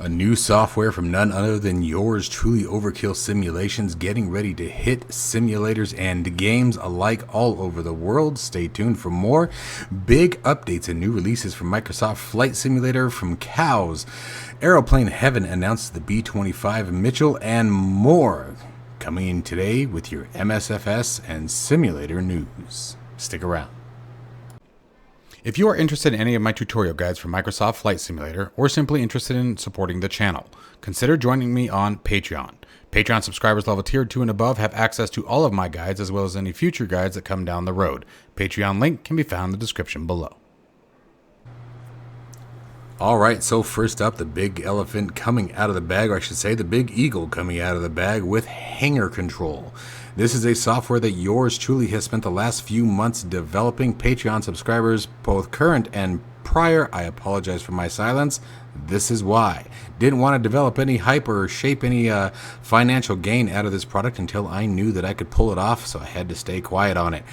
A new software from none other than yours truly, Overkill Simulations, getting ready to hit simulators and games alike all over the world. Stay tuned for more big updates and new releases from Microsoft Flight Simulator, from Cows, Aeroplane Heaven announced the B-25 Mitchell, and more. Coming in today with your MSFS and simulator news. Stick around. If you are interested in any of my tutorial guides for Microsoft Flight Simulator, or simply interested in supporting the channel, consider joining me on Patreon. Patreon subscribers level tier 2 and above have access to all of my guides, as well as any future guides that come down the road. Patreon link can be found in the description below. Alright, so first up, the big elephant coming out of the bag, or I should say the big eagle coming out of the bag, with Hangar Control. This is a software that yours truly has spent the last few months developing. Patreon subscribers, both current and prior, I apologize for my silence. This is why. Didn't want to develop any hype or shape any financial gain out of this product until I knew that I could pull it off, so I had to stay quiet on it.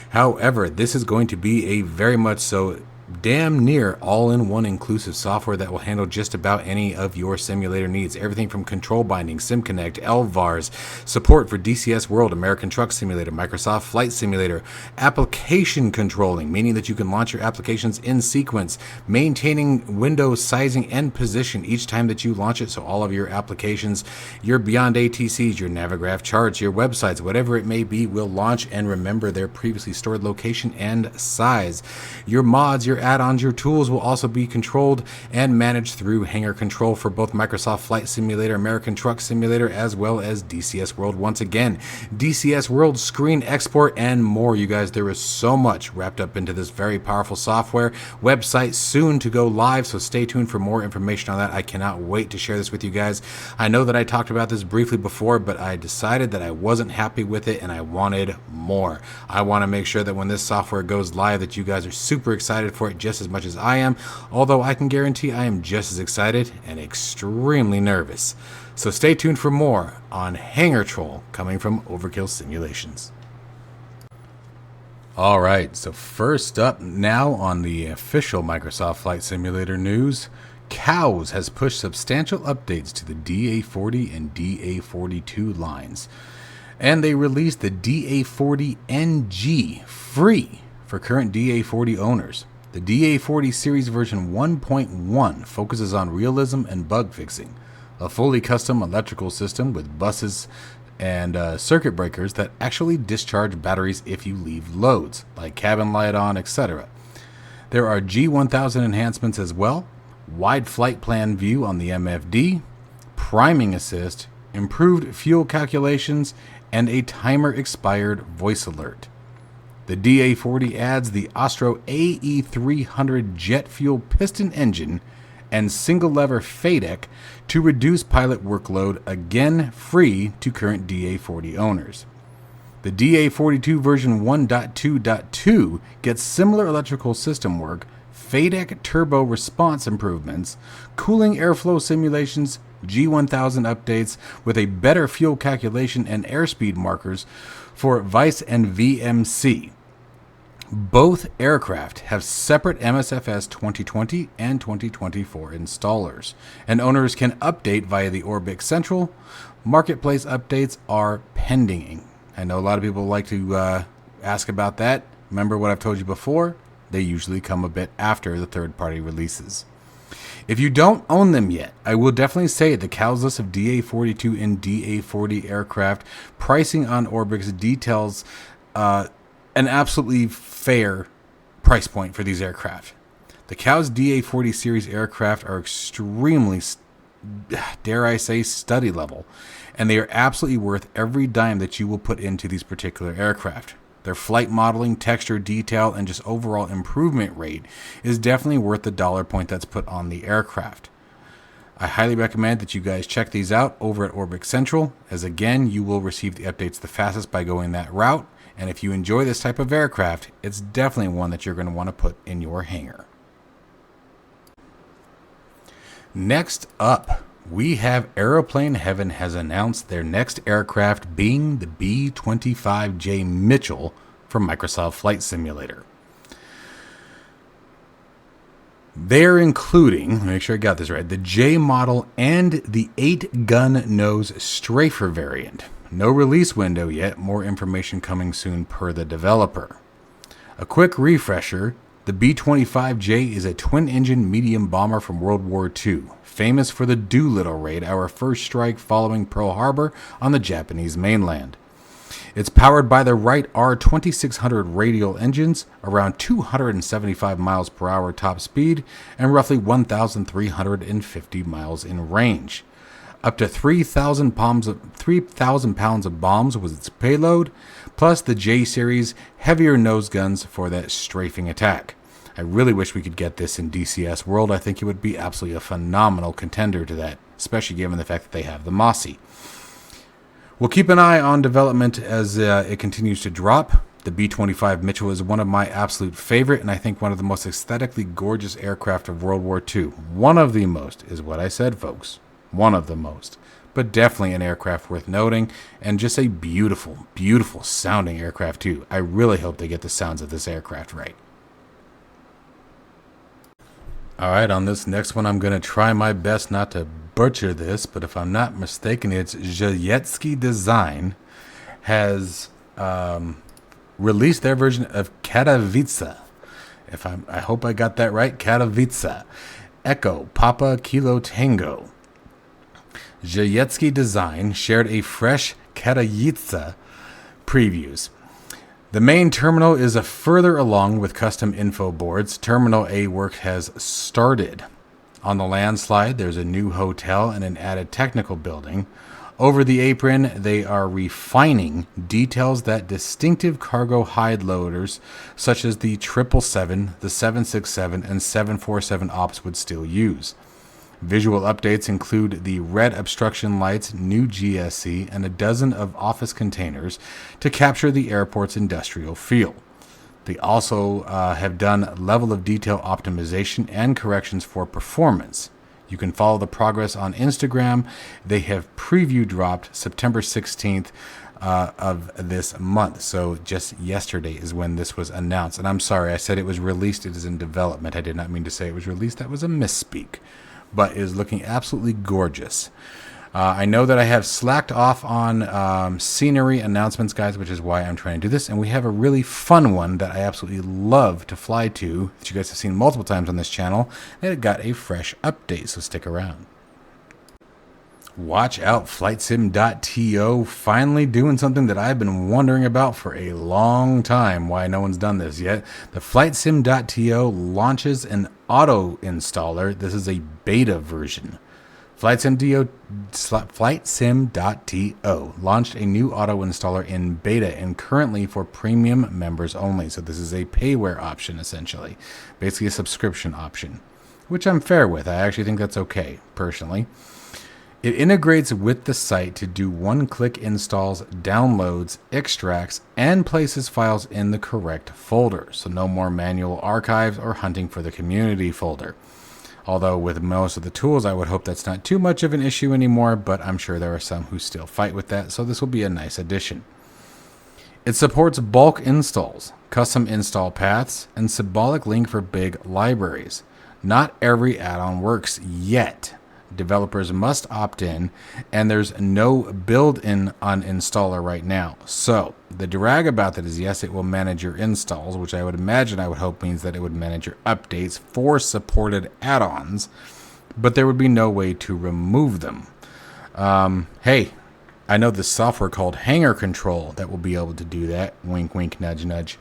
However, this is going to be a very much so damn near all-in-one inclusive software that will handle just about any of your simulator needs. Everything from control binding, SimConnect, LVARs, support for DCS World, American Truck Simulator, Microsoft Flight Simulator, application controlling, meaning that you can launch your applications in sequence, maintaining window sizing and position each time that you launch it, so all of your applications, your Beyond ATCs, your Navigraph charts, your websites, whatever it may be, will launch and remember their previously stored location and size. Your mods, your add-ons, your tools will also be controlled and managed through Hangar Control for both Microsoft Flight Simulator, American Truck Simulator, as well as DCS World once again. DCS World, screen export, and more. You guys, there is so much wrapped up into this very powerful software. Website soon to go live, so stay tuned for more information on that. I cannot wait to share this with you guys. I know that I talked about this briefly before, but I decided that I wasn't happy with it and I wanted more. I want to make sure that when this software goes live that you guys are super excited for it just as much as I am, although I can guarantee I am just as excited and extremely nervous. So stay tuned for more on Hangar Control coming from Overkill Simulations. Alright, so first up now on the official Microsoft Flight Simulator news, Cows has pushed substantial updates to the DA40 and DA42 lines, and they released the DA40NG free for current DA40 owners. The DA40 series version 1.1 focuses on realism and bug fixing, a fully custom electrical system with buses and circuit breakers that actually discharge batteries if you leave loads, like cabin light on, etc. There are G1000 enhancements as well, wide flight plan view on the MFD, priming assist, improved fuel calculations, and a timer expired voice alert. The DA40 adds the Ostro AE300 jet fuel piston engine and single lever FADEC to reduce pilot workload, again free to current DA40 owners. The DA42 version 1.2.2 gets similar electrical system work, FADEC turbo response improvements, cooling airflow simulations, G1000 updates with a better fuel calculation and airspeed markers for VICE and VMC. Both aircraft have separate MSFS 2020 and 2024 installers, and owners can update via the Orbix Central. Marketplace updates are pending. I know a lot of people like to ask about that. Remember what I've told you before? They usually come a bit after the third-party releases. If you don't own them yet, I will definitely say the Cows list of DA42 and DA40 aircraft pricing on Orbix details an absolutely fair price point for these aircraft. The Cows DA40 series aircraft are extremely, dare I say, study level, and they are absolutely worth every dime that you will put into these particular aircraft. Their flight modeling, texture, detail, and just overall improvement rate is definitely worth the dollar point that's put on the aircraft. I highly recommend that you guys check these out over at Orbix Central, as again, you will receive the updates the fastest by going that route, and if you enjoy this type of aircraft, it's definitely one that you're going to want to put in your hangar. Next up, we have Aeroplane Heaven has announced their next aircraft being the B-25J Mitchell from Microsoft Flight Simulator. They're including, make sure I got this right, the J model and the 8-gun nose strafer variant. No release window yet, more information coming soon per the developer. A quick refresher, the B-25J is a twin-engine medium bomber from World War II, famous for the Doolittle raid, our first strike following Pearl Harbor on the Japanese mainland. It's powered by the Wright R2600 radial engines, around 275 miles per hour top speed, and roughly 1,350 miles in range. Up to 3,000 pounds of bombs was its payload, plus the J-series heavier nose guns for that strafing attack. I really wish we could get this in DCS World. I think it would be absolutely a phenomenal contender to that, especially given the fact that they have the Mossy. We'll keep an eye on development as it continues to drop. The B-25 Mitchell is one of my absolute favorite, and I think one of the most aesthetically gorgeous aircraft of World War II. One of the most is what I said, folks. One of the most. But definitely an aircraft worth noting, and just a beautiful, beautiful sounding aircraft too. I really hope they get the sounds of this aircraft right. Alright, on this next one, I'm going to try my best not to butcher this, but if I'm not mistaken, it's Drzewiecki Design has released their version of Katowice. I hope I got that right. Katowice. Echo Papa Kilo Tango. Drzewiecki Design shared a fresh Katowice previews. The main terminal is further along with custom info boards. Terminal A work has started. On the landslide, there's a new hotel and an added technical building. Over the apron, they are refining details that distinctive cargo hide loaders, such as the 777, the 767, and 747 ops would still use. Visual updates include the red obstruction lights, new GSC, and a dozen of office containers to capture the airport's industrial feel. They also have done level of detail optimization and corrections for performance. You can follow the progress on Instagram. They have preview dropped September 16th of this month. So just yesterday is when this was announced. And I'm sorry, I said it was released. It is in development. I did not mean to say it was released. That was a misspeak. But it is looking absolutely gorgeous. I know that I have slacked off on scenery announcements, guys, which is why I'm trying to do this. And we have a really fun one that I absolutely love to fly to, that you guys have seen multiple times on this channel, and it got a fresh update, so stick around. Watch out, FlightSim.to finally doing something that I've been wondering about for a long time, why no one's done this yet. The FlightSim.to launches an auto installer. This is a beta version. FlightSim.to launched a new auto installer in beta and currently for premium members only. So this is a payware option, essentially. Basically a subscription option, which I'm fair with. I actually think that's okay, personally. It integrates with the site to do one-click installs, downloads, extracts, and places files in the correct folder. So no more manual archives or hunting for the community folder. Although with most of the tools, I would hope that's not too much of an issue anymore, but I'm sure there are some who still fight with that, so this will be a nice addition. It supports bulk installs, custom install paths, and symbolic link for big libraries. Not every add-on works yet. Developers must opt in, and there's no built-in uninstaller right now. So the drag about that is, yes, it will manage your installs, which I would imagine, I would hope means that it would manage your updates for supported add-ons, but there would be no way to remove them. Hey, I know this software called Hangar Control that will be able to do that. Wink, wink, nudge, nudge.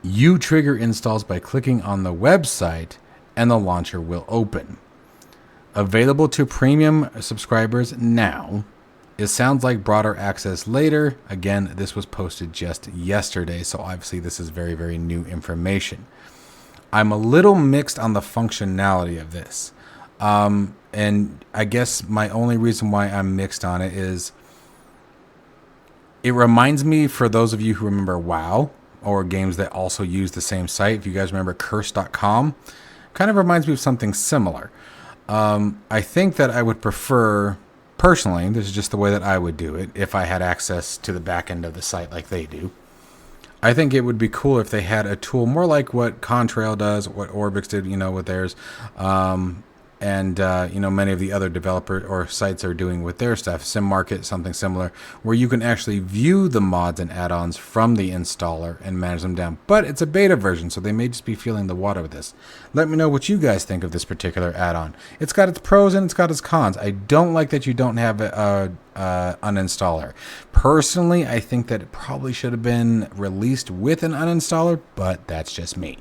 You trigger installs by clicking on the website and the launcher will open. Available to premium subscribers now. It sounds like broader access later. Again, this was posted just yesterday, so obviously this is very, very new information. I'm a little mixed on the functionality of this. And I guess my only reason why I'm mixed on it is it reminds me, for those of you who remember WoW, or games that also use the same site. If you guys remember curse.com, kind of reminds me of something similar. I think that I would prefer, personally, this is just the way that I would do it, if I had access to the back end of the site like they do. I think it would be cool if they had a tool more like what Contrail does, what Orbix did, with theirs, and many of the other developer or sites are doing with their stuff. SimMarket, something similar, where you can actually view the mods and add-ons from the installer and manage them down. But it's a beta version, so they may just be feeling the water with this. Let me know what you guys think of this particular add-on. It's got its pros and it's got its cons. I don't like that you don't have an uninstaller. Personally, I think that it probably should have been released with an uninstaller, but that's just me.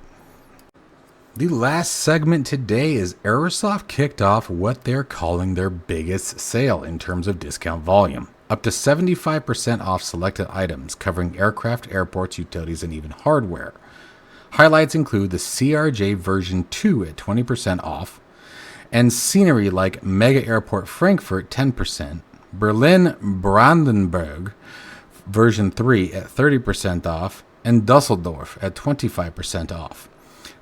The last segment today is Aerosoft kicked off what they're calling their biggest sale in terms of discount volume. Up to 75% off selected items, covering aircraft, airports, utilities, and even hardware. Highlights include the CRJ version 2 at 20% off, and scenery like Mega Airport Frankfurt 10%, Berlin Brandenburg version 3 at 30% off, and Dusseldorf at 25% off.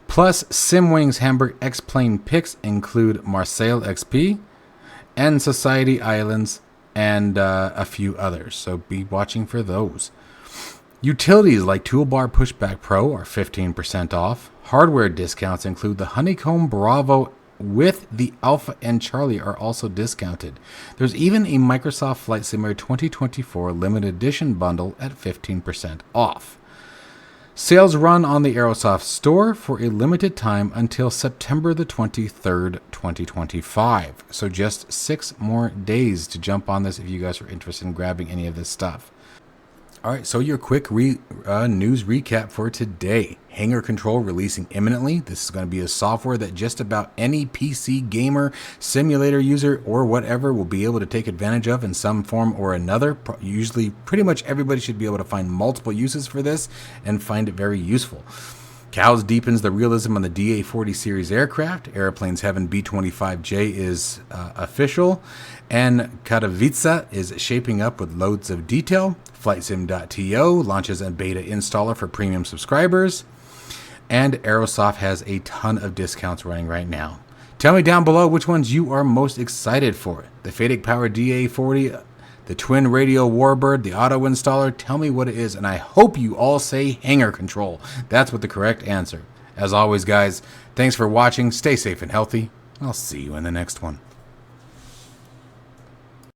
Plus, SimWings Hamburg X-Plane picks include Marseille XP and Society Islands and a few others, so be watching for those. Utilities like Toolbar Pushback Pro are 15% off. Hardware discounts include the Honeycomb Bravo with the Alpha and Charlie are also discounted. There's even a Microsoft Flight Simulator 2024 limited edition bundle at 15% off. Sales run on the Aerosoft store for a limited time until September the 23rd, 2025. So just 6 more days to jump on this if you guys are interested in grabbing any of this stuff. All right, so your quick news recap for today. Hangar Control releasing imminently. This is going to be a software that just about any PC gamer, simulator user, or whatever will be able to take advantage of in some form or another. Usually, pretty much everybody should be able to find multiple uses for this and find it very useful. Cows deepens the realism on the DA40 series aircraft. Aeroplane Heaven B-25J is official. And Katowice is shaping up with loads of detail. FlightSim.to launches a beta installer for premium subscribers. And Aerosoft has a ton of discounts running right now. Tell me down below which ones you are most excited for. The FADEC Power DA40, the Twin Radio Warbird, the Auto Installer. Tell me what it is, and I hope you all say Hangar Control. That's what the correct answer. As always, guys, thanks for watching. Stay safe and healthy. I'll see you in the next one.